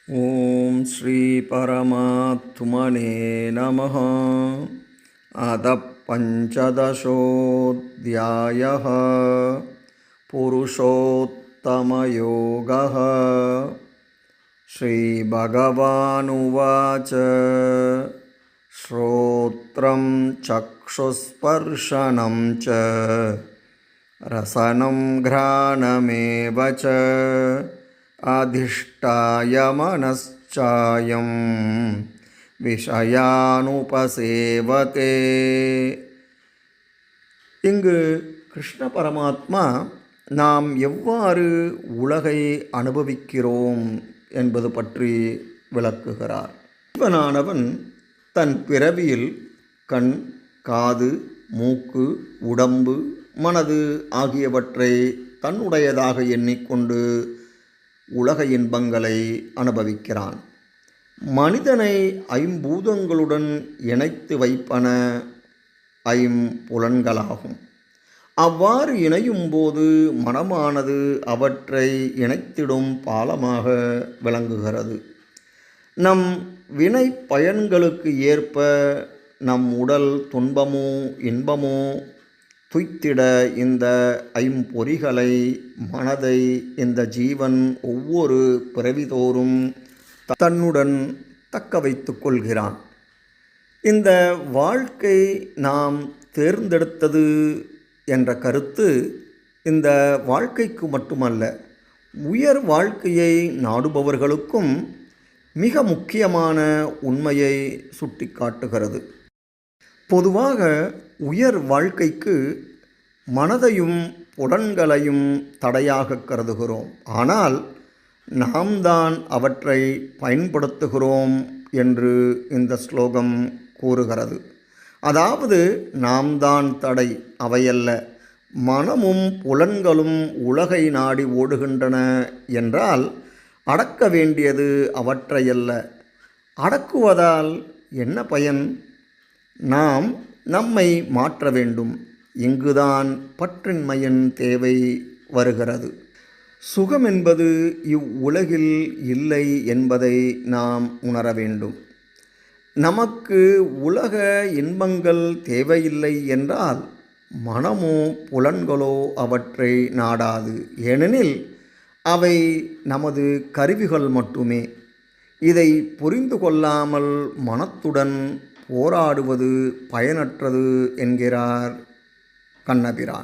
ஓம் ஸ்ரீ பரமாத்மனே நமः. அத பஞ்சதசோऽध्यायः புருஷோத்தமயோகः. ஸ்ரீபகவானுவாச்ச ஸ்ரோத்ரம் சக்ஷுஸ்பர்ஷனம் ச ரசனம் घ्राणमेव च அதிஷ்டாய மனச்சாயம் விஷயானுபசேவதே. இங்கு கிருஷ்ண பரமாத்மா நாம் எவ்வாறு உலகை அனுபவிக்கிறோம் என்பது பற்றி விளக்குகிறார். ஜீவனானவன் தன் பிறவியில் கண், காது, மூக்கு, உடம்பு, மனது ஆகியவற்றை தன்னுடையதாக எண்ணிக்கொண்டு உலக இன்பங்களை அனுபவிக்கிறான். மனிதனை ஐம்பூதங்களுடன் இணைத்து வைப்பன ஐம்புலன்களாகும். அவ்வாறு இணையும் போது மனமானது அவற்றை இணைத்திடும் பாலமாக விளங்குகிறது. நம் வினை பயன்களுக்கு ஏற்ப நம் உடல் துன்பமோ இன்பமோ துய்த்திட இந்த ஐம்பொறிகளை மனதை இந்த ஜீவன் ஒவ்வொரு பிறவிதோறும் தன்னுடன் தக்க வைத்து கொள்கிறான். இந்த வாழ்க்கை நாம் தேர்ந்தெடுத்தது என்ற கருத்து இந்த வாழ்க்கைக்கு மட்டுமல்ல, உயர் வாழ்க்கையை நாடுபவர்களுக்கும் மிக முக்கியமான உண்மையை சுட்டிக்காட்டுகிறது. பொதுவாக உயர் வாழ்க்கைக்கு மனதையும் புலன்களையும் தடையாக கருதுகிறோம். ஆனால் நாம் தான் அவற்றை பயன்படுத்துகிறோம் என்று இந்த ஸ்லோகம் கூறுகிறது. அதாவது நாம் தான் தடை, அவையல்ல. மனமும் புலன்களும் உலகை நாடி ஓடுகின்றன என்றால் அடக்க வேண்டியது அவற்றையல்ல. அடக்குவதால் என்ன பயன்? நாம் நம்மை மாற்ற வேண்டும். இங்குதான் பற்றின்மையின் தேவை வருகிறது. சுகம் என்பது இவ்வுலகில் இல்லை என்பதை நாம் உணர வேண்டும். நமக்கு உலக இன்பங்கள் தேவையில்லை என்றால் மனமோ புலன்களோ அவற்றை நாடாது. ஏனெனில் அவை நமது கருவிகள் மட்டுமே. இதை புரிந்து கொள்ளாமல் மனத்துடன் போராடுவது பயனற்றது என்கிறார் கண்ணபிரான்.